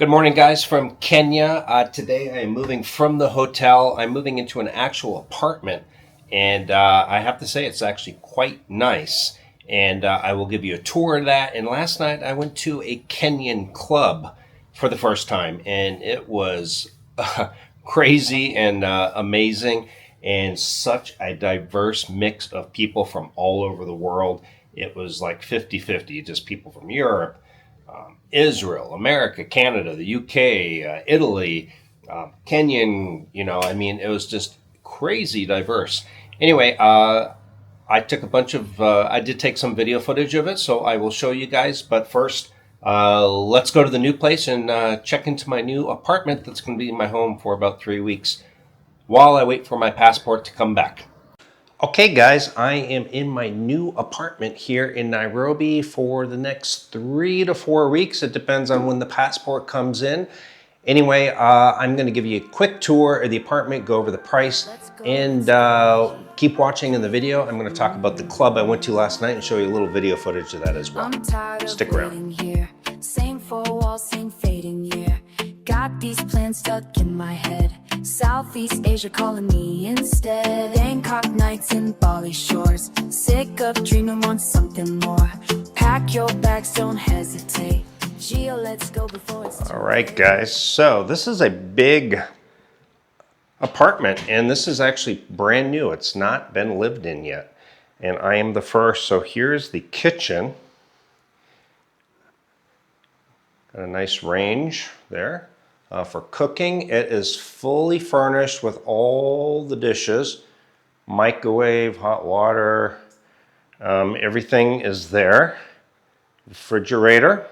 Good morning, guys, from Kenya. Today I am moving from the hotel. I'm moving into an actual apartment, and I have to say it's actually quite nice. And I will give you a tour of that. And last night I went to a Kenyan club for the first time, and it was crazy and amazing, and such a diverse mix of people from all over the world. It was like 50-50, just people from Europe, Israel, America, Canada, the UK, Italy, Kenyan, it was just crazy diverse. Anyway, I took I did take some video footage of it, so I will show you guys. But first, let's go to the new place and check into my new apartment that's going to be my home for about 3 weeks while I wait for my passport to come back. Okay, guys, I am in my new apartment here in Nairobi for the next 3 to 4 weeks. It depends on when the passport comes in. Anyway, I'm going to give you a quick tour of the apartment, go over the price, and keep watching in the video. I'm going to talk about the club I went to last night and show you a little video footage of that as well. Stick around. Here. Same four walls, same fading year. Got these plans stuck in my head. Southeast Asia calling me instead. Bangkok nights and Bali shores. Sick of dreaming, want something more. Pack your bags, don't hesitate. Gio, let's go before it's all right, guys. So this is a big apartment, and this is actually brand new. It's not been lived in yet, and I am the first. So here's the kitchen. Got a nice range there. For cooking, it is fully furnished with all the dishes, microwave, hot water, everything is there. Refrigerator.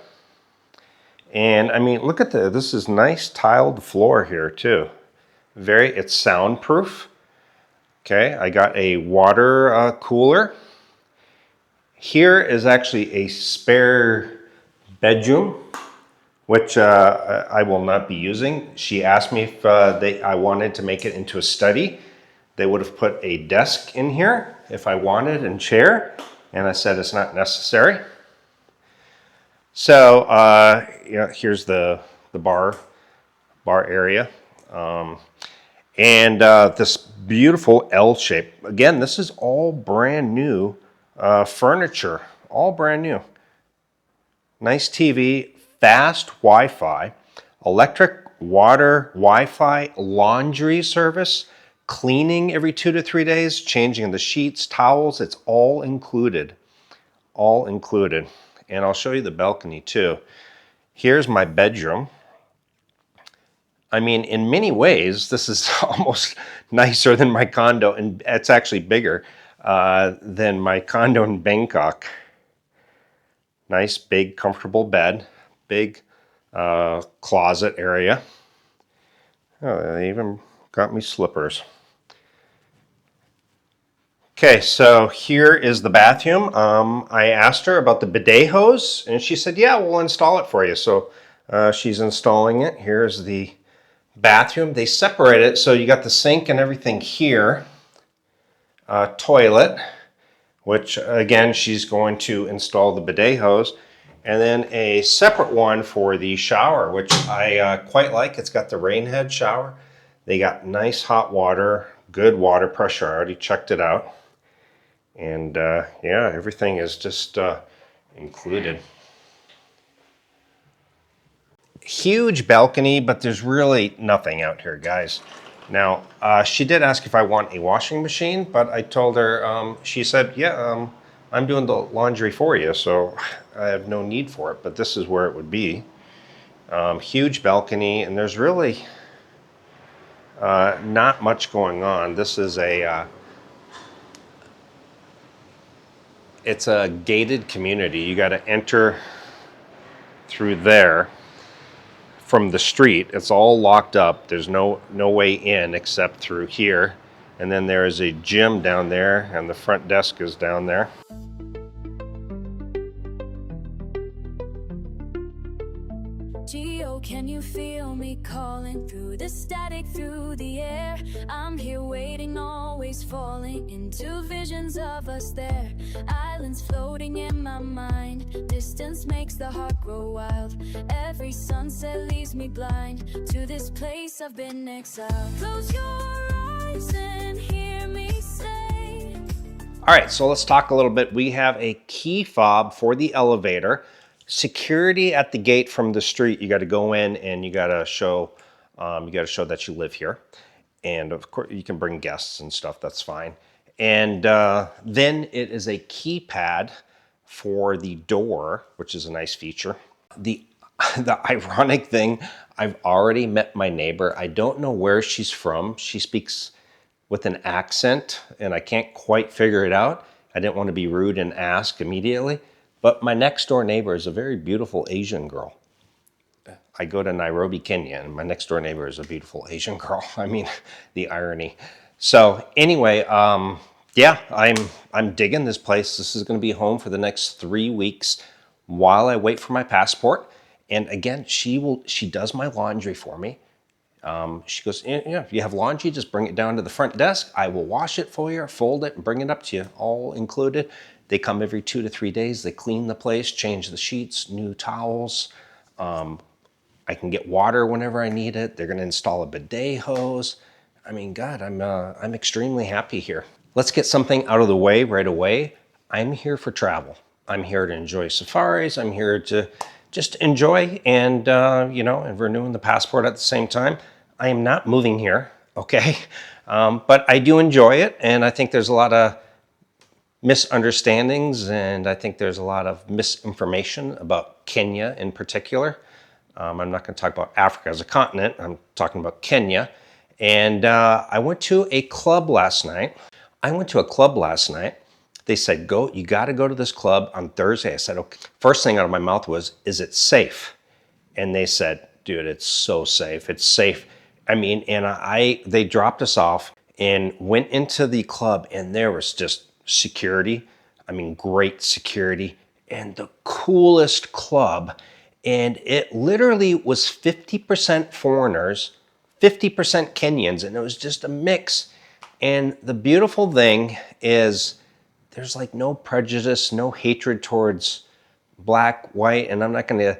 And I mean, look at this is nice tiled floor here too. It's soundproof. Okay, I got a water cooler. Here is actually a spare bedroom, which I will not be using. She asked me if I wanted to make it into a study. They would have put a desk in here if I wanted, and chair, and I said it's not necessary. So here's the bar area, and this beautiful L shape. Again, this is all brand new furniture, all brand new. Nice TV. Fast Wi-Fi, electric, water, Wi-Fi, laundry service, cleaning every 2 to 3 days, changing the sheets, towels, it's all included. All included. And I'll show you the balcony too. Here's my bedroom. I mean, in many ways, this is almost nicer than my condo, and it's actually bigger than my condo in Bangkok. Nice, big, comfortable bed. Big closet area. Oh, they even got me slippers. Okay, so here is the bathroom. I asked her about the bidet hose, and she said, yeah, we'll install it for you. So she's installing it. Here's the bathroom. They separate it, so you got the sink and everything here. Toilet, which again, she's going to install the bidet hose. And then a separate one for the shower, which I quite like. It's got the rain head shower. They got nice hot water, good water pressure. I already checked it out. And yeah, everything is just included. Huge balcony, but there's really nothing out here, guys. Now, she did ask if I want a washing machine, but I told her, she said, yeah, I'm doing the laundry for you, so I have no need for it, but this is where it would be. Huge balcony, and there's really not much going on. This is it's a gated community. You got to enter through there from the street. It's all locked up. There's no way in except through here. And then there is a gym down there, and the front desk is down there. Gio, radio, can you feel me calling through the static, through the air? I'm here waiting, always falling into visions of us there. Islands floating in my mind, distance makes the heart grow wild. Every sunset leaves me blind to this place I've been exiled. Close your eyes and hear me say. All right, so let's talk a little bit. We have a key fob for the elevator. Security at the gate from the street. You got to go in and you got to show that you live here. And of course, you can bring guests and stuff. That's fine. And then it is a keypad for the door, which is a nice feature. The ironic thing, I've already met my neighbor. I don't know where she's from. She speaks with an accent, and I can't quite figure it out. I didn't want to be rude and ask immediately. But my next door neighbor is a very beautiful Asian girl. I go to Nairobi, Kenya, and my next door neighbor is a beautiful Asian girl. I mean, the irony. So anyway, yeah, I'm digging this place. This is going to be home for the next 3 weeks while I wait for my passport. And again, she does my laundry for me. She goes, yeah, if you have laundry, just bring it down to the front desk. I will wash it for you, fold it, and bring it up to you, all included. They come every 2 to 3 days. They clean the place, change the sheets, new towels. I can get water whenever I need it. They're going to install a bidet hose. I mean, God, I'm extremely happy here. Let's get something out of the way right away. I'm here for travel. I'm here to enjoy safaris. I'm here to just enjoy and, and renewing the passport at the same time. I am not moving here, okay? But I do enjoy it, and I think there's a lot of misunderstandings, and I think there's a lot of misinformation about Kenya in particular. I'm not going to talk about Africa as a continent. I'm talking about Kenya. And I went to a club last night. They said, you got to go to this club on Thursday. I said, okay. First thing out of my mouth was, is it safe? And they said, dude, it's so safe. It's safe. I mean, and they dropped us off and went into the club, and there was just security. I mean, great security, and the coolest club. And it literally was 50% foreigners, 50% Kenyans, and it was just a mix. And the beautiful thing is there's like no prejudice, no hatred towards black, white, and I'm not going to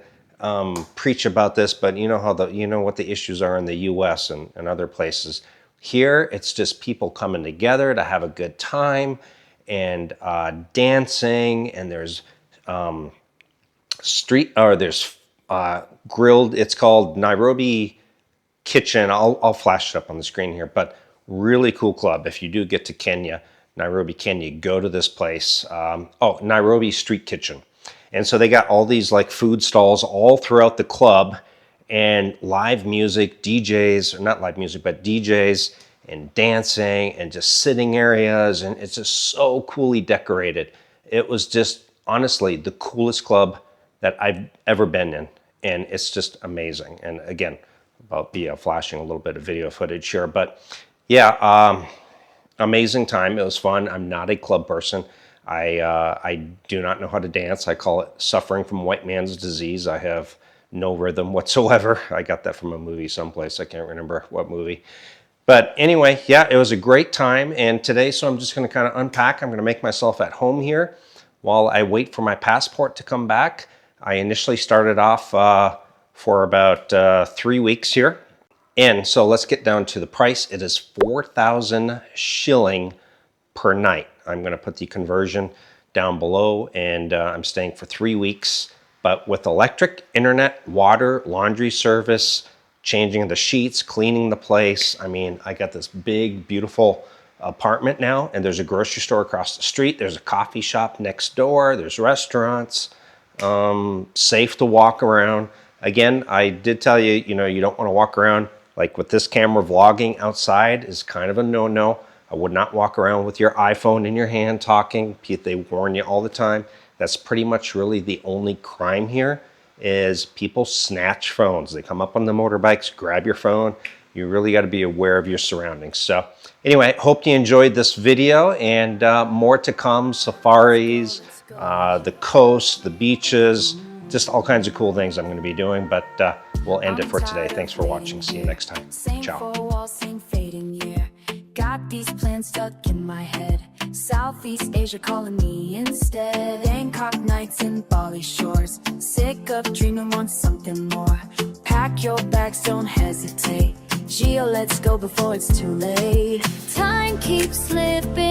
preach about this, but you know what the issues are in the U.S. and other places. Here, it's just people coming together to have a good time and dancing, and there's grilled. It's called Nairobi Kitchen. I'll flash it up on the screen here, but really cool club. If you do get to Kenya, Nairobi, Kenya, go to this place. Nairobi Street Kitchen. And so they got all these like food stalls all throughout the club, and live music, DJs, or not live music, but DJs and dancing and just sitting areas. And it's just so coolly decorated. It was just honestly the coolest club that I've ever been in. And it's just amazing. And again, I'll be flashing a little bit of video footage here, but yeah, amazing time. It was fun. I'm not a club person. I do not know how to dance. I call it suffering from white man's disease. I have no rhythm whatsoever. I got that from a movie someplace. I can't remember what movie. But anyway, yeah, it was a great time. And today, so I'm just going to kind of unpack. I'm going to make myself at home here while I wait for my passport to come back. I initially started off for about 3 weeks here. And so let's get down to the price. It is 4,000 shilling per night. I'm going to put the conversion down below, and I'm staying for 3 weeks, but with electric, internet, water, laundry service, changing the sheets, cleaning the place. I mean, I got this big, beautiful apartment now, and there's a grocery store across the street. There's a coffee shop next door. There's restaurants, safe to walk around. Again, I did tell you, you don't want to walk around like with this camera. Vlogging outside is kind of a no-no. I would not walk around with your iPhone in your hand talking. They warn you all the time. That's pretty much really the only crime here is people snatch phones. They come up on the motorbikes, grab your phone. You really got to be aware of your surroundings. So anyway, hope you enjoyed this video, and more to come. Safaris, the coast, the beaches, just all kinds of cool things I'm going to be doing. But we'll end it for today. Thanks for watching. See you next time. Ciao. Got these plans stuck in my head. Southeast Asia calling me instead. Bangkok nights and Bali shores. Sick of dreaming, want something more. Pack your bags, don't hesitate. Geo, let's go before it's too late. Time keeps slipping